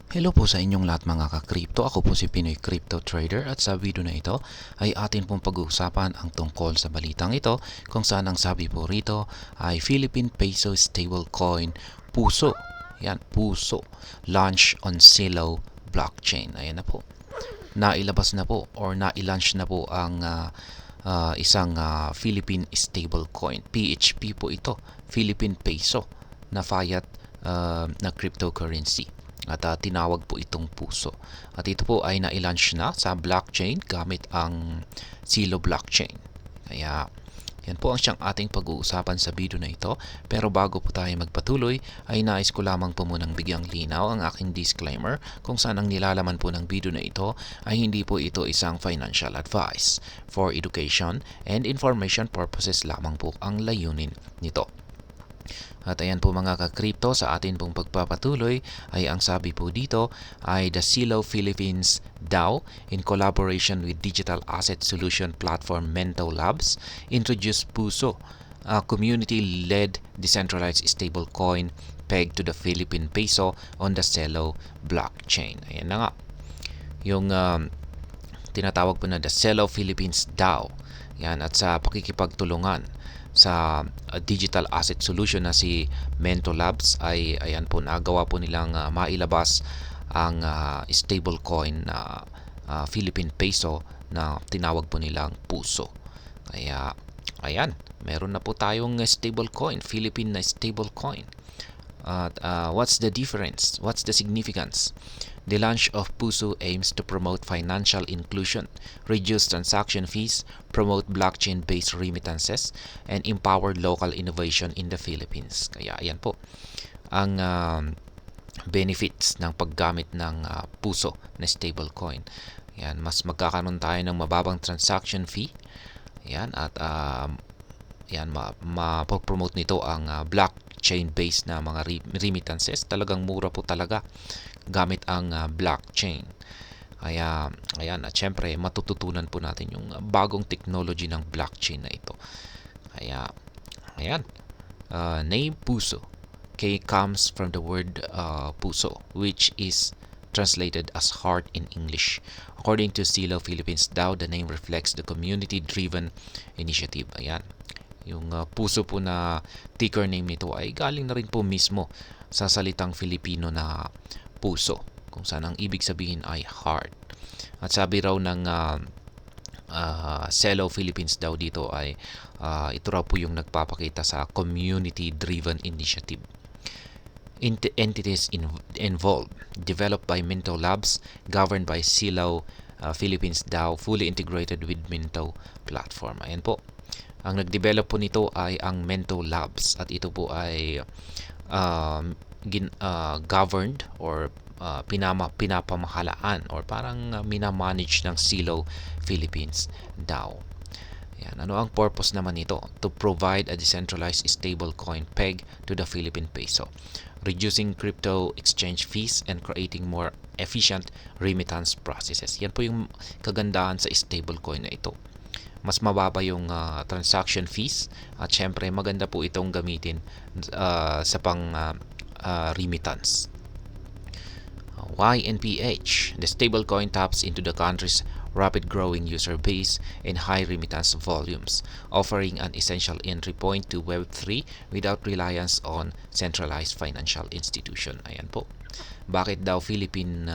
Hello po sa inyong lahat mga ka-crypto. Ako po si Pinoy Crypto Trader at sa video na ito ay atin pong pag-uusapan ang tungkol sa balitang ito kung saan ang sabi po rito ay Philippine Peso Stablecoin Puso. Yan, Puso. Launch on Silo Blockchain. Ayan na po. Nailabas na po or na-launch na po ang isang Philippine Stablecoin. PHP po ito. Philippine Peso na fiat na cryptocurrency. At tinawag po itong Puso. At ito po ay na-launch na sa blockchain gamit ang Silo blockchain. Kaya yan po ang siyang ating pag-uusapan sa video na ito. Pero bago po tayo magpatuloy, ay nais ko lamang po munang bigyang linaw ang aking disclaimer kung saan ang nilalaman po ng video na ito ay hindi po ito isang financial advice. For education and information purposes lamang po ang layunin nito. At ayan po mga ka-crypto, sa atin pong pagpapatuloy ay ang sabi po dito ay the Silo Philippines DAO in collaboration with digital asset solution platform Mento Labs introduced Puso, a community-led decentralized stablecoin pegged to the Philippine peso on the Celo blockchain. Ayan na nga. Yung tinatawag po na the Celo Philippines DAO. Yan, at sa pakikipagtulungan sa digital asset solution na si Mento Labs ay ayan po nagawa po nilang mailabas ang stablecoin na Philippine peso na tinawag po nilang Puso. Kaya ayan, meron na po tayong stablecoin, Philippine na stablecoin. What's the difference? What's the significance? The launch of Puso aims to promote financial inclusion, reduce transaction fees, promote blockchain-based remittances, and empower local innovation in the Philippines. Kaya ayan po ang benefits ng paggamit ng Puso na stablecoin. Yan, mas magkakaroon tayo ng mababang transaction fee. Yan, at yan, ma-promote nito ang blockchain-based na mga remittances. Talagang mura po talaga gamit ang blockchain. Kaya, ayan, at syempre, matututunan po natin yung bagong technology ng blockchain na ito. Kaya, ayan, name Puso comes from the word puso, which is translated as heart in English. According to Silo Philippines DAO, the name reflects the community-driven initiative. Ayan, yung Puso po na ticker name nito ay galing na rin po mismo sa salitang Filipino na puso, kung saan ang ibig sabihin ay heart. At sabi raw ng Celo Philippines daw dito ay ito raw po yung nagpapakita sa community-driven initiative. Entities involved, developed by Minto Labs, governed by Silo Philippines DAO, fully integrated with Minto platform. Ayan po. Ang nag-develop po nito ay ang Mento Labs at ito po ay governed or pinapamahalaan or parang minamanage ng Silo Philippines DAO. Yan. Ano ang purpose naman nito? To provide a decentralized stablecoin pegged to the Philippine peso, reducing crypto exchange fees and creating more efficient remittance processes. Yan po yung kagandahan sa stablecoin na ito. Mas mababa yung transaction fees at syempre maganda po itong gamitin sa pang remittance. YNPH, the stablecoin taps into the country's rapid growing user base and high remittance volumes, offering an essential entry point to Web3 without reliance on centralized financial institution. Ayan po. Bakit daw Philippine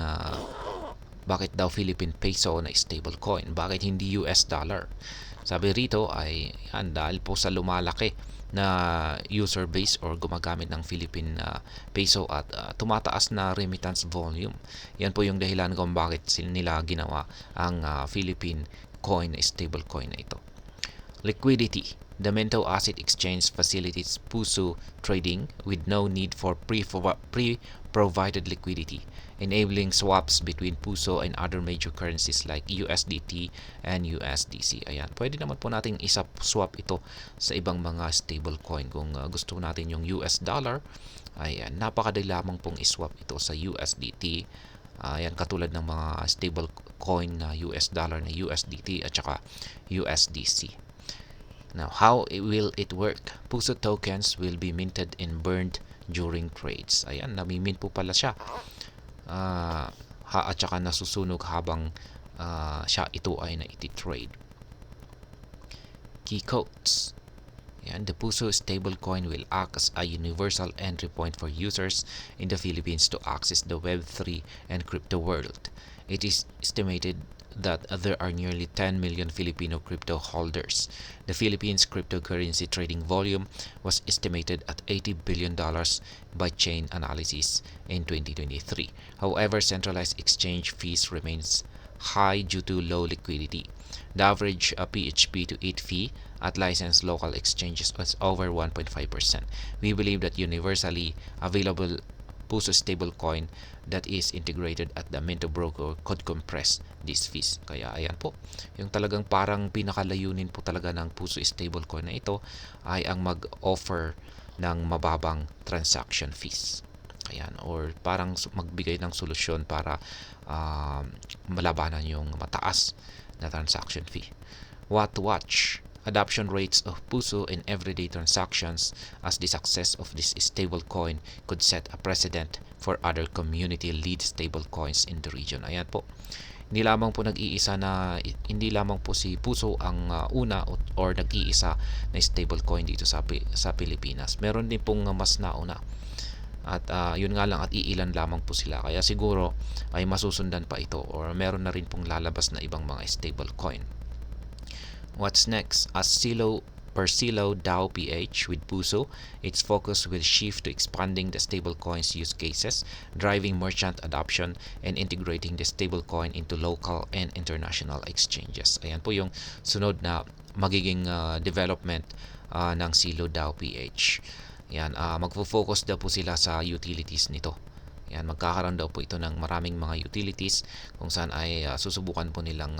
peso na stablecoin? Bakit hindi US dollar? Sabi rito ay yan, dahil po sa lumalaki na user base or gumagamit ng Philippine peso at tumataas na remittance volume. Yan po yung dahilan kung bakit nila ginawa ang Philippine coin, stable coin na ito. Liquidity. The Mento Asset Exchange facilitates Puso trading with no need for pre-provided liquidity, enabling swaps between Puso and other major currencies like USDT and USDC. Ayan, pwede naman po nating swap ito sa ibang mga stablecoin. Kung gusto natin yung US dollar, ayan, napakadali lamang pong iswap ito sa USDT. Ayan, katulad ng mga stablecoin na US dollar na USDT at saka USDC. Now, how will it work? Puso tokens will be minted and burned during trades. Ayan, namimint po pala siya. at saka nasusunog habang ito ay na-trade. Key quotes. Yan, the Puso stablecoin will act as a universal entry point for users in the Philippines to access the Web3 and crypto world. It is estimated that there are nearly 10 million Filipino crypto holders. The Philippines cryptocurrency trading volume was estimated at $80 billion by Chain Analysis in 2023. However, centralized exchange fees remains high due to low liquidity. The average PHP to 8 fee at licensed local exchanges was over 1.5%. We believe that universally available Puso stablecoin that is integrated at the Minto broker could compress these fees. Kaya ayan po, yung talagang parang pinakalayunin po talaga ng Puso stablecoin na ito ay ang mag-offer ng mababang transaction fees. Ayan, or parang magbigay ng solusyon para malabanan yung mataas na transaction fee. What to watch? Adoption rates of Puso in everyday transactions, as the success of this stablecoin could set a precedent for other community-led stablecoins in the region. Ayan po. Hindi lamang po si Puso ang una or nag-iisa na stablecoin dito sa Pilipinas. Meron din pong mas nauna. At yun nga lang, at iilan lamang po sila. Kaya siguro ay masusundan pa ito or meron na rin pong lalabas na ibang mga stablecoin. What's next? As Silo DAO PH with Puso, its focus will shift to expanding the stablecoin's use cases, driving merchant adoption, and integrating the stablecoin into local and international exchanges. Ayan po yung sunod na magiging development ng Silo DAO PH. Yan, magfo-focus daw po sila sa utilities nito. Yan, magkakaroon daw po ito ng maraming mga utilities kung saan ay susubukan po nilang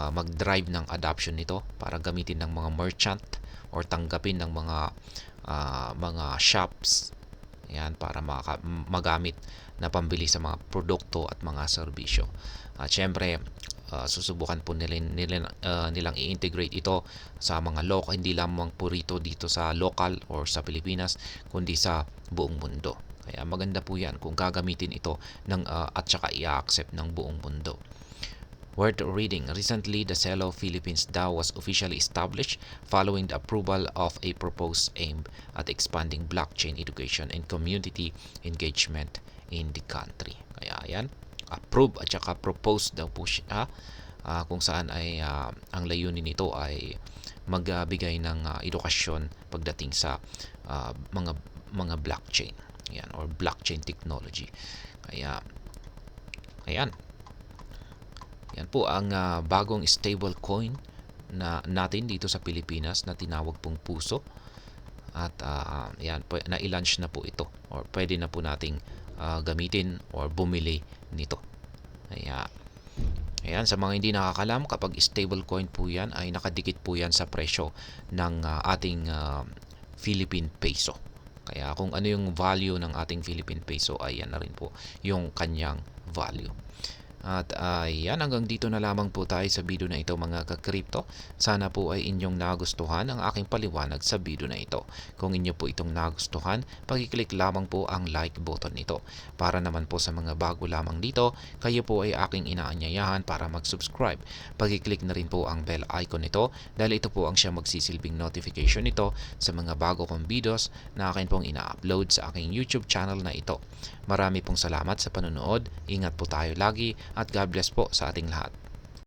mag-drive ng adoption nito para gamitin ng mga merchant or tanggapin ng mga shops. Yan, para magamit na pambili sa mga produkto at mga serbisyo. At syempre, susubukan po nilang i-integrate ito sa mga local, hindi lamang po rito dito sa local or sa Pilipinas, kundi sa buong mundo. Kaya maganda po yan kung gagamitin ito at saka i-accept ng buong mundo. Worth reading. Recently, the Celo Philippines DAO was officially established following the approval of a proposed aim at expanding blockchain education and community engagement in the country. Kaya yan, approve at saka propose daw po siya kung saan ay ang layunin nito ay magbigay ng edukasyon pagdating sa mga blockchain. Yan, or blockchain technology. Kaya ayan. Yan po ang bagong stable coin natin dito sa Pilipinas na tinawag pong Puso. At yan, na-launch na po ito or pwede na po nating gamitin or bumili nito. Ayan, sa mga hindi nakakalam, kapag stable coin po yan ay nakadikit po yan sa presyo ng ating Philippine peso. Kaya kung ano yung value ng ating Philippine peso ay yan na rin po yung kanyang value. At yan, hanggang dito na lamang po tayo sa video na ito mga ka-crypto. Sana po ay inyong nagustuhan ang aking paliwanag sa video na ito. Kung inyo po itong nagustuhan, pag-click lamang po ang like button nito. Para naman po sa mga bago lamang dito, kayo po ay aking inaanyayahan para mag-subscribe. Pag-click na rin po ang bell icon nito dahil ito po ang siyang magsisilbing notification nito sa mga bago kong videos na akin pong ina-upload sa aking YouTube channel na ito. Marami pong salamat sa panonood. Ingat po tayo lagi at God bless po sa ating lahat.